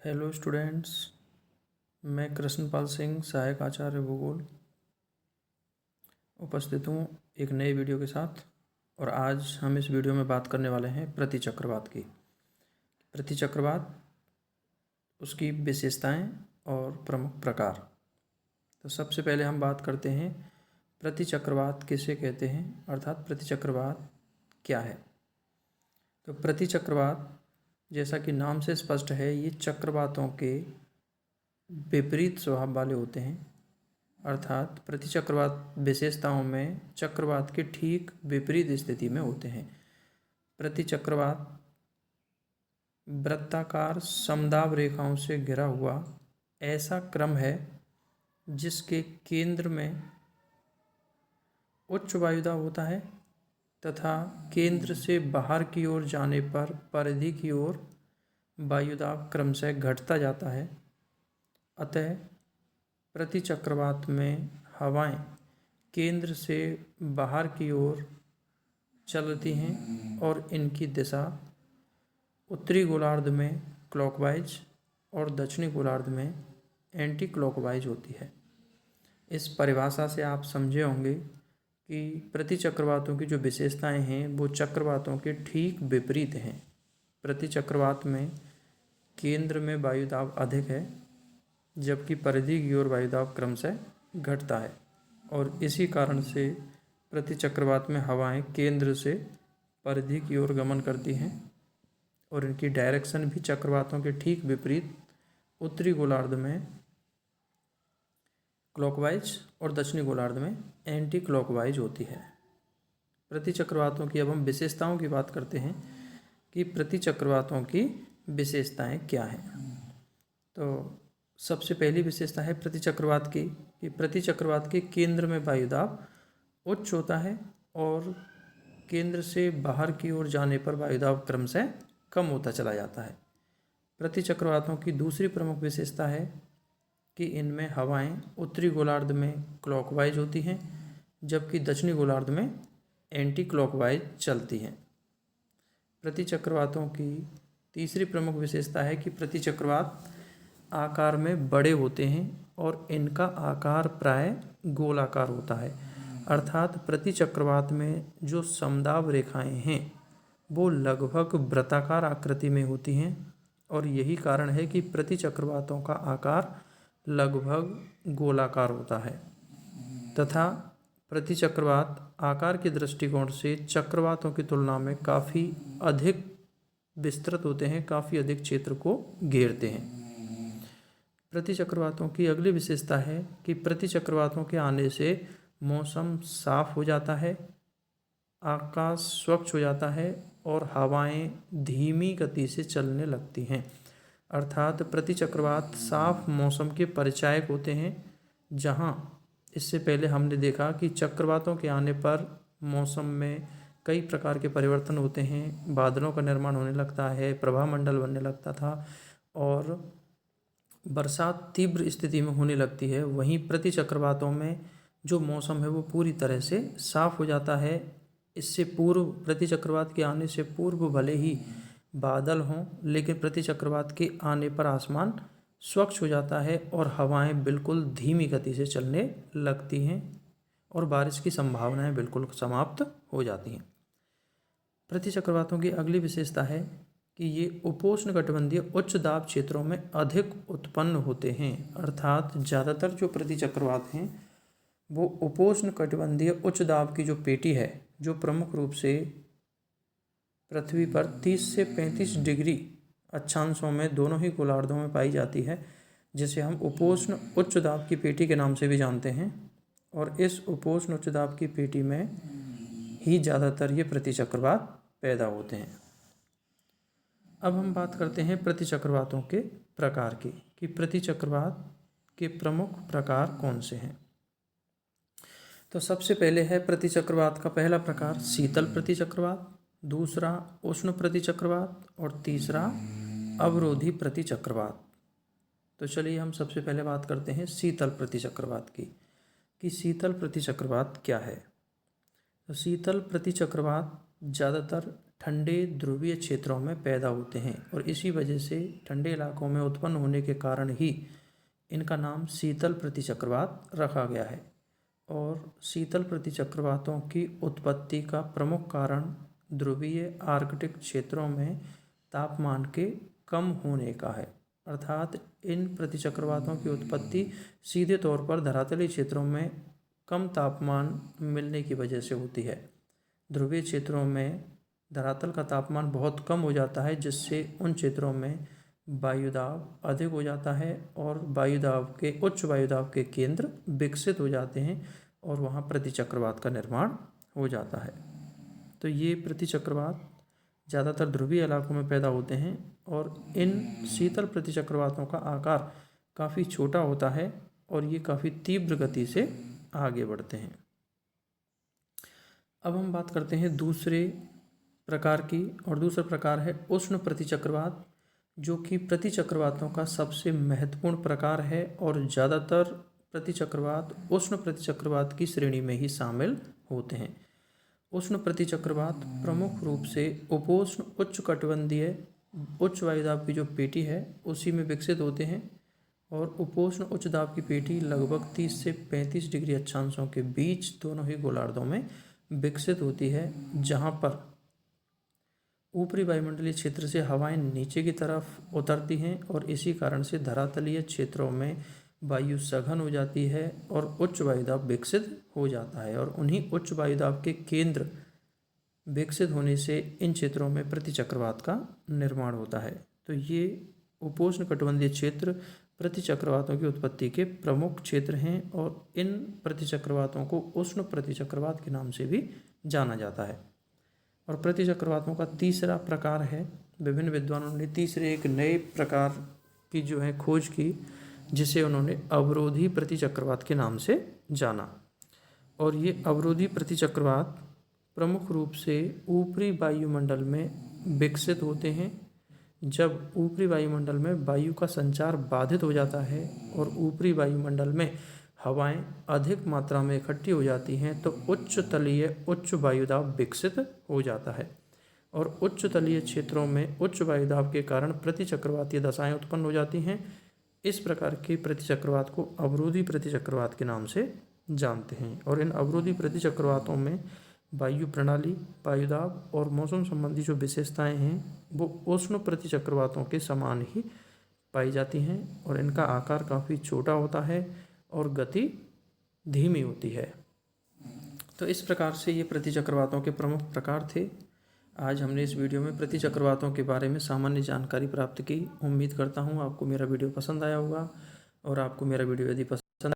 Hello students, मैं कृष्णपाल सिंह, सहायक आचार्य भूगोल उपस्थित हूँ एक नए वीडियो के साथ। और आज हम इस वीडियो में बात करने वाले हैं प्रतिचक्रवात की। प्रतिचक्रवात, उसकी विशेषताएं और प्रमुख प्रकार। तो सबसे पहले हम बात करते हैं प्रतिचक्रवात किसे कहते हैं, अर्थात प्रतिचक्रवात क्या है। तो प्रतिचक्रवात, जैसा कि नाम से स्पष्ट है, ये चक्रवातों के विपरीत स्वभाव वाले होते हैं। अर्थात प्रतिचक्रवात विशेषताओं में चक्रवात के ठीक विपरीत स्थिति में होते हैं। प्रतिचक्रवात वृत्ताकार समदाब रेखाओं से घिरा हुआ ऐसा क्रम है जिसके केंद्र में उच्च वायुदाब होता है तथा केंद्र से बाहर की ओर जाने पर परिधि की ओर वायुदाब क्रमशः घटता जाता है। अतः प्रतिचक्रवात में हवाएं केंद्र से बाहर की ओर चलती हैं और इनकी दिशा उत्तरी गोलार्ध में क्लॉकवाइज और दक्षिणी गोलार्ध में एंटी क्लॉकवाइज होती है। इस परिभाषा से आप समझे होंगे कि प्रतिचक्रवातों की जो विशेषताएं हैं वो चक्रवातों के ठीक विपरीत हैं। प्रतिचक्रवात में केंद्र में वायुदाब अधिक है जबकि परिधि की ओर वायुदाब क्रमशः घटता है, और इसी कारण से प्रतिचक्रवात में हवाएं केंद्र से परिधि की ओर गमन करती हैं और इनकी डायरेक्शन भी चक्रवातों के ठीक विपरीत उत्तरी गोलार्ध में क्लॉकवाइज और दक्षिणी गोलार्ध में एंटी क्लॉकवाइज होती है। प्रतिचक्रवातों की अब हम विशेषताओं की बात करते हैं कि प्रतिचक्रवातों की विशेषताएं क्या हैं। तो सबसे पहली विशेषता है प्रतिचक्रवात की कि प्रतिचक्रवात के केंद्र में वायुदाब उच्च होता है और केंद्र से बाहर की ओर जाने पर वायुदाब क्रमशः कम होता चला जाता है। प्रतिचक्रवातों की दूसरी प्रमुख विशेषता है कि इनमें हवाएं उत्तरी गोलार्ध में क्लॉकवाइज होती हैं जबकि दक्षिणी गोलार्ध में एंटी क्लॉकवाइज चलती हैं। प्रतिचक्रवातों की तीसरी प्रमुख विशेषता है कि प्रतिचक्रवात आकार में बड़े होते हैं और इनका आकार प्राय गोलाकार होता है। अर्थात प्रतिचक्रवात में जो समदाब रेखाएं हैं वो लगभग वृत्ताकार आकृति में होती हैं और यही कारण है कि प्रतिचक्रवातों का आकार लगभग गोलाकार होता है तथा प्रतिचक्रवात आकार के दृष्टिकोण से चक्रवातों की तुलना में काफ़ी अधिक विस्तृत होते हैं, काफ़ी अधिक क्षेत्र को घेरते हैं। प्रतिचक्रवातों की अगली विशेषता है कि प्रतिचक्रवातों के आने से मौसम साफ हो जाता है, आकाश स्वच्छ हो जाता है और हवाएं धीमी गति से चलने लगती हैं। अर्थात प्रतिचक्रवात साफ मौसम के परिचायक होते हैं, जहां इससे पहले हमने देखा कि चक्रवातों के आने पर मौसम में कई प्रकार के परिवर्तन होते हैं, बादलों का निर्माण होने लगता है, प्रभामंडल बनने लगता था और बरसात तीव्र स्थिति में होने लगती है। वहीं प्रतिचक्रवातों में जो मौसम है वो पूरी तरह से साफ हो जाता है। इससे पूर्व, प्रतिचक्रवात के आने से पूर्व भले ही बादल हों, लेकिन प्रतिचक्रवात के आने पर आसमान स्वच्छ हो जाता है और हवाएं बिल्कुल धीमी गति से चलने लगती हैं और बारिश की संभावनाएं बिल्कुल समाप्त हो जाती हैं। प्रतिचक्रवातों की अगली विशेषता है कि ये उपोष्णकटिबंधीय उच्च दाब क्षेत्रों में अधिक उत्पन्न होते हैं। अर्थात ज़्यादातर जो प्रतिचक्रवात हैं वो उपोष्णकटिबंधीय उच्च दाब की जो पेटी है, जो प्रमुख रूप से पृथ्वी पर 30 से 35 डिग्री अक्षांशों में दोनों ही गोलार्धों में पाई जाती है, जिसे हम उपोष्ण उच्च दाब की पेटी के नाम से भी जानते हैं। और इस उपोष्ण उच्च दाब की पेटी में ही ज़्यादातर ये प्रतिचक्रवात पैदा होते हैं। अब हम बात करते हैं प्रतिचक्रवातों के प्रकार की कि प्रतिचक्रवात के प्रमुख प्रकार कौन से हैं। तो सबसे पहले है प्रतिचक्रवात का पहला प्रकार शीतल प्रतिचक्रवात, दूसरा उष्ण प्रतिचक्रवात और तीसरा अवरोधी प्रतिचक्रवात। तो चलिए हम सबसे पहले बात करते हैं शीतल प्रतिचक्रवात की कि शीतल प्रतिचक्रवात क्या है। तो शीतल प्रतिचक्रवात ज़्यादातर ठंडे ध्रुवीय क्षेत्रों में पैदा होते हैं और इसी वजह से ठंडे इलाकों में उत्पन्न होने के कारण ही इनका नाम शीतल प्रतिचक्रवात रखा गया है। और शीतल प्रतिचक्रवातों की उत्पत्ति का प्रमुख कारण ध्रुवीय आर्कटिक क्षेत्रों में तापमान के कम होने का है, अर्थात इन प्रतिचक्रवातों की उत्पत्ति सीधे तौर पर धरातली क्षेत्रों में कम तापमान मिलने की वजह से होती है। ध्रुवीय क्षेत्रों में धरातल का तापमान बहुत कम हो जाता है, जिससे उन क्षेत्रों में वायुदाब अधिक हो जाता है और उच्च वायुदाब के केंद्र विकसित हो जाते हैं और वहाँ प्रतिचक्रवात का निर्माण हो जाता है। तो ये प्रतिचक्रवात ज़्यादातर ध्रुवीय इलाकों में पैदा होते हैं और इन शीतल प्रतिचक्रवातों का आकार काफ़ी छोटा होता है और ये काफ़ी तीव्र गति से आगे बढ़ते हैं। अब हम बात करते हैं दूसरे प्रकार की, और दूसरा प्रकार है उष्ण प्रतिचक्रवात, जो कि प्रतिचक्रवातों का सबसे महत्वपूर्ण प्रकार है और ज़्यादातर प्रतिचक्रवात उष्ण प्रतिचक्रवात की श्रेणी में ही शामिल होते हैं। उष्ण प्रतिचक्रवात प्रमुख रूप से उपोष्ण उष्णकटिबंधीय उच्च वायुदाब की जो पेटी है उसी में विकसित होते हैं और उपोष्ण उच्च दाब की पेटी लगभग 30 से 35 डिग्री अक्षांशों के बीच दोनों ही गोलार्धों में विकसित होती है, जहाँ पर ऊपरी वायुमंडलीय क्षेत्र से हवाएं नीचे की तरफ उतरती हैं और इसी कारण से धरातलीय क्षेत्रों में वायु सघन हो जाती है और उच्च वायुदाब विकसित हो जाता है और उन्हीं उच्च वायुदाब के केंद्र विकसित होने से इन क्षेत्रों में प्रतिचक्रवात का निर्माण होता है। तो ये उपोष्ण कटिबंधीय क्षेत्र प्रतिचक्रवातों की उत्पत्ति के प्रमुख क्षेत्र हैं और इन प्रतिचक्रवातों को उष्ण प्रतिचक्रवात के नाम से भी जाना जाता है। और प्रतिचक्रवातों का तीसरा प्रकार है, विभिन्न विद्वानों ने तीसरे एक नए प्रकार की जो है खोज की, जिसे उन्होंने अवरोधी प्रतिचक्रवात के नाम से जाना। और ये अवरोधी प्रतिचक्रवात प्रमुख रूप से ऊपरी वायुमंडल में विकसित होते हैं। जब ऊपरी वायुमंडल में वायु का संचार बाधित हो जाता है और ऊपरी वायुमंडल में हवाएं अधिक मात्रा में इकट्ठी हो जाती हैं तो उच्च तलीय उच्च वायुदाब विकसित हो जाता है और उच्च तलीय क्षेत्रों में उच्च वायुदाब के कारण प्रतिचक्रवातीय दशाएं उत्पन्न हो जाती हैं। इस प्रकार के प्रतिचक्रवात को अवरोधी प्रतिचक्रवात के नाम से जानते हैं और इन अवरोधी प्रतिचक्रवातों में वायु प्रणाली, वायुदाब और मौसम संबंधी जो विशेषताएं हैं वो उष्ण प्रतिचक्रवातों के समान ही पाई जाती हैं और इनका आकार काफ़ी छोटा होता है और गति धीमी होती है। तो इस प्रकार से ये प्रतिचक्रवातों के प्रमुख प्रकार थे। आज हमने इस वीडियो में प्रतिचक्रवातों के बारे में सामान्य जानकारी प्राप्त की। उम्मीद करता हूँ आपको मेरा वीडियो पसंद आया होगा और आपको मेरा वीडियो यदि पसंद